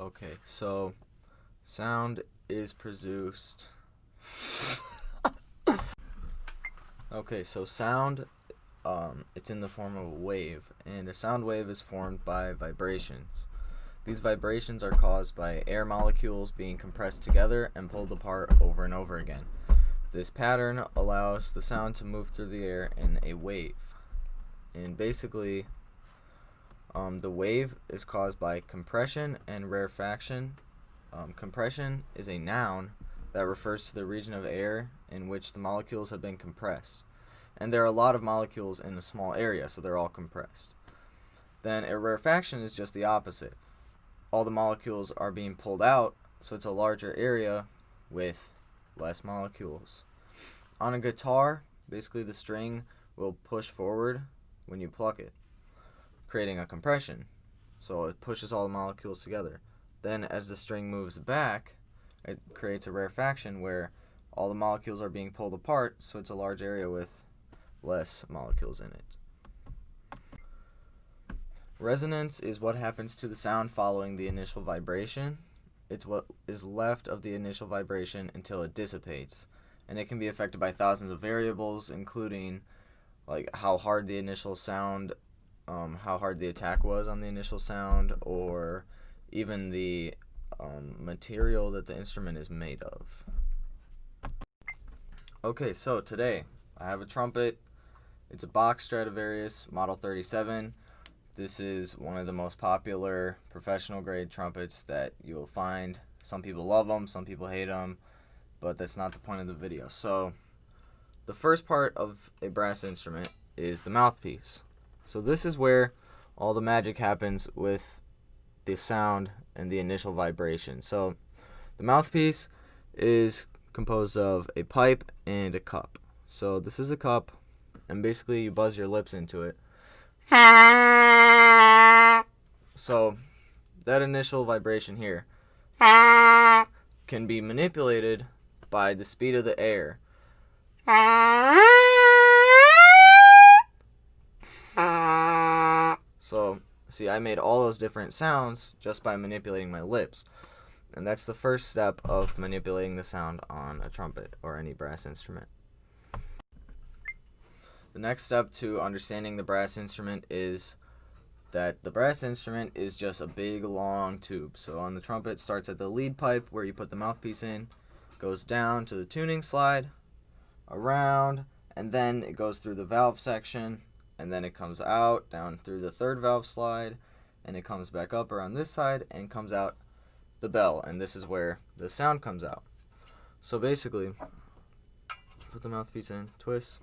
Okay, so sound is produced. Okay, so sound, it's in the form of a wave, and a sound wave is formed by vibrations. These vibrations are caused by air molecules being compressed together and pulled apart over and over again. This pattern allows the sound to move through the air in a wave. And basically, the wave is caused by compression and rarefaction. Compression is a noun that refers to the region of air in which the molecules have been compressed. And there are a lot of molecules in a small area, so they're all compressed. Then a rarefaction is just the opposite. All the molecules are being pulled out, so it's a larger area with less molecules. On a guitar, basically the string will push forward when you pluck it, creating a compression. So it pushes all the molecules together. Then as the string moves back, it creates a rarefaction where all the molecules are being pulled apart, so it's a large area with less molecules in it. Resonance is what happens to the sound following the initial vibration. It's what is left of the initial vibration until it dissipates. And it can be affected by thousands of variables, including like how hard the initial sound, how hard the attack was on the initial sound, or even the material that the instrument is made of. Okay, so today I have a trumpet. It's a Bach Stradivarius Model 37. This is one of the most popular professional grade trumpets that you'll find. Some people love them, some people hate them, but that's not the point of the video. So the first part of a brass instrument is the mouthpiece. So this is where all the magic happens with the sound and the initial vibration. So the mouthpiece is composed of a pipe and a cup. So this is a cup, and basically you buzz your lips into it. So that initial vibration here can be manipulated by the speed of the air. So, see, I made all those different sounds just by manipulating my lips. And that's the first step of manipulating the sound on a trumpet or any brass instrument. The next step to understanding the brass instrument is that the brass instrument is just a big long tube. So on the trumpet, it starts at the lead pipe where you put the mouthpiece in, goes down to the tuning slide, around, and then it goes through the valve section, and then it comes out down through the third valve slide, and it comes back up around this side and comes out the bell, and this is where the sound comes out. So basically, put the mouthpiece in, twist.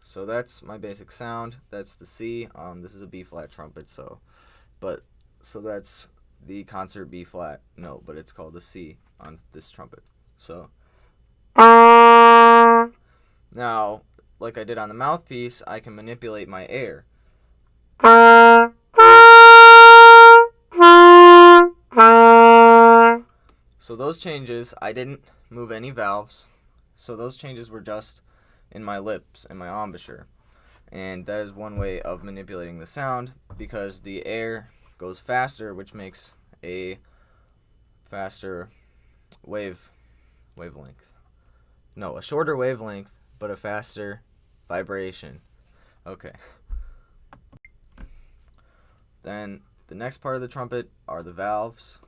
So that's my basic sound. That's the C. This is a B flat trumpet, so that's the concert B flat note, but it's called a C on this trumpet. So now, like I did on the mouthpiece, I can manipulate my air. So those changes, I didn't move any valves. So those changes were just in my lips and my embouchure. And that is one way of manipulating the sound, because the air goes faster, which makes a faster wavelength. No, a shorter wavelength, but a faster vibration. Okay. Then the next part of the trumpet are the valves.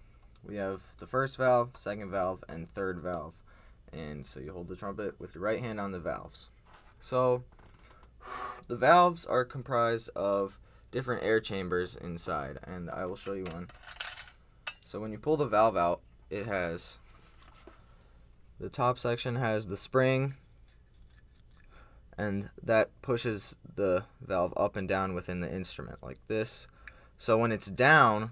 We have the first valve, second valve, and third valve. And so you hold the trumpet with your right hand on the valves. So the valves are comprised of different air chambers inside, and I will show you one. So when you pull the valve out, it has the top section has the spring, and that pushes the valve up and down within the instrument like this. So when it's down,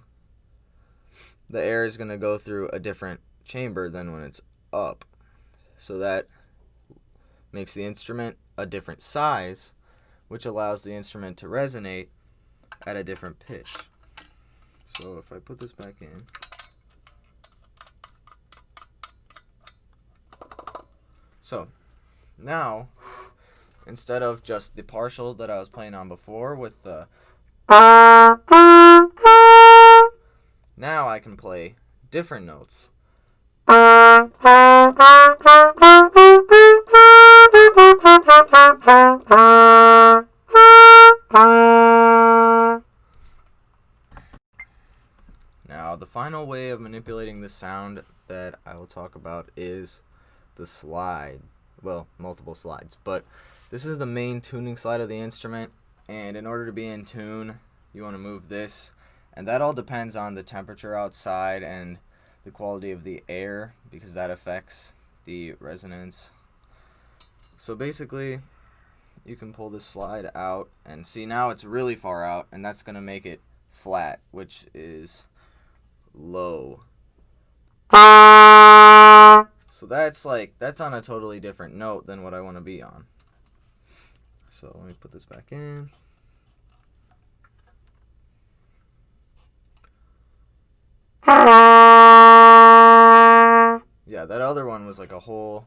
the air is going to go through a different chamber than when it's up. So that makes the instrument a different size, which allows the instrument to resonate at a different pitch. So if I put this back in, so now instead of just the partial that I was playing on before with the Now I can play different notes. Now, the final way of manipulating the sound that I will talk about is the slide. Well, multiple slides, but this is the main tuning slide of the instrument, and in order to be in tune, you want to move this, and that all depends on the temperature outside and the quality of the air, because that affects the resonance. So basically, you can pull this slide out, and see now it's really far out, and that's going to make it flat, which is low. So that's on a totally different note than what I want to be on. So let me put this back in. Yeah, that other one was like a whole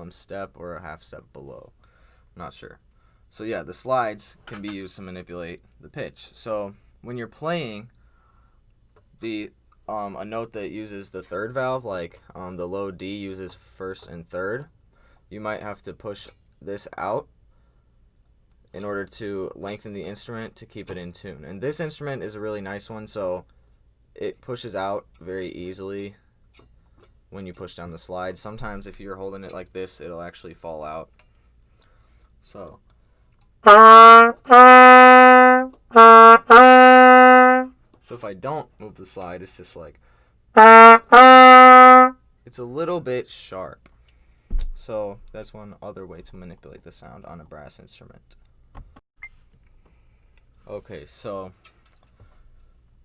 step or a half step below. I'm not sure. So yeah, the slides can be used to manipulate the pitch. So when you're playing a note that uses the third valve, like the low D uses first and third, you might have to push this out in order to lengthen the instrument to keep it in tune. And this instrument is a really nice one, so it pushes out very easily when you push down the slide. Sometimes if you're holding it like this, it'll actually fall out. So if I don't move the slide, it's just like, it's a little bit sharp. So that's one other way to manipulate the sound on a brass instrument. Okay, so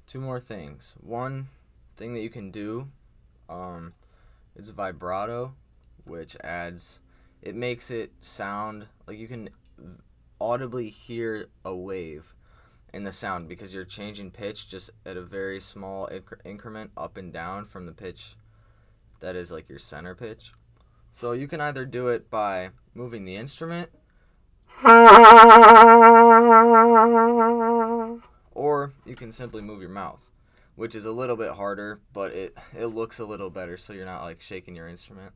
two more things. One thing that you can do is vibrato, which it makes it sound like you can audibly hear a wave in the sound, because you're changing pitch just at a very small increment up and down from the pitch that is like your center pitch. So you can either do it by moving the instrument, or you can simply move your mouth, which is a little bit harder, but it looks a little better, so you're not like shaking your instrument.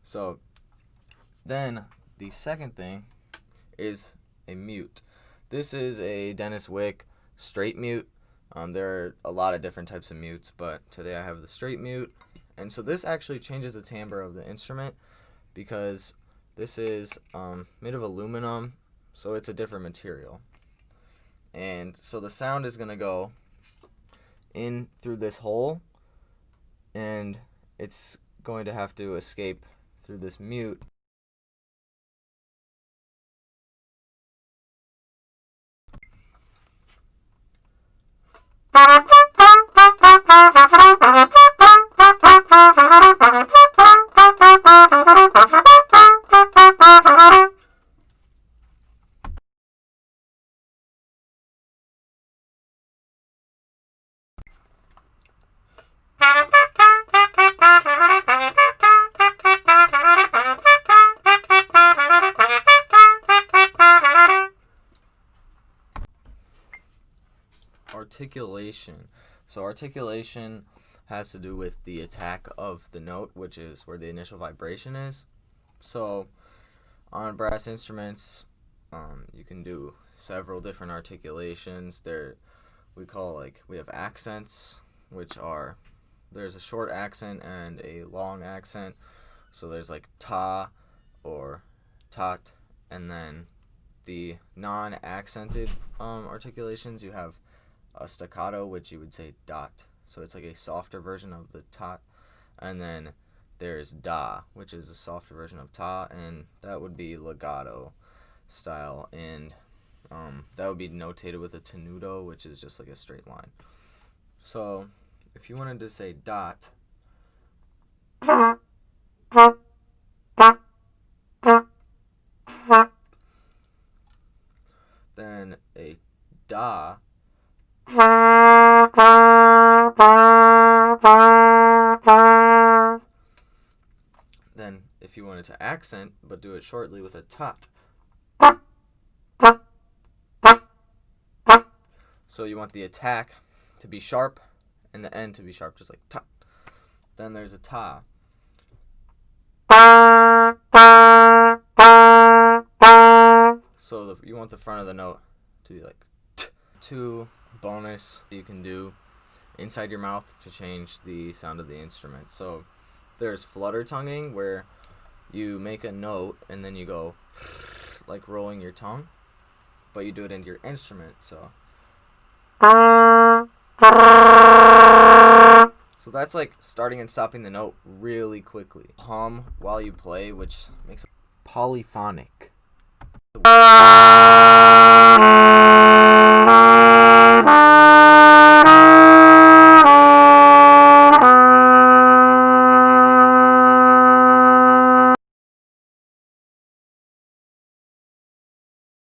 So then the second thing is a mute. This is a Dennis Wick straight mute. There are a lot of different types of mutes, but today I have the straight mute. And so this actually changes the timbre of the instrument, because this is made of aluminum, so it's a different material. And so the sound is going to go in through this hole, and it's going to have to escape through this mute. Articulation. So articulation has to do with the attack of the note, which is where the initial vibration is. So on brass instruments, you can do several different articulations. We have accents, which are, there's a short accent and a long accent. So there's like ta or tat, and then the non-accented articulations, you have a staccato, which you would say dot. So it's like a softer version of the tat. And then there's da, which is a softer version of ta, and that would be legato style. And that would be notated with a tenuto, which is just like a straight line. So if you wanted to say dot, then a da, then if you wanted to accent but do it shortly with a tat, So you want the attack to be sharp and the end to be sharp, just like ta. Then there's a ta. So you want the front of the note to be like t. Two bonus you can do inside your mouth to change the sound of the instrument. So there's flutter tonguing, where you make a note and then you go like rolling your tongue, but you do it into your instrument. So that's like starting and stopping the note really quickly. Hum while you play, which makes it polyphonic.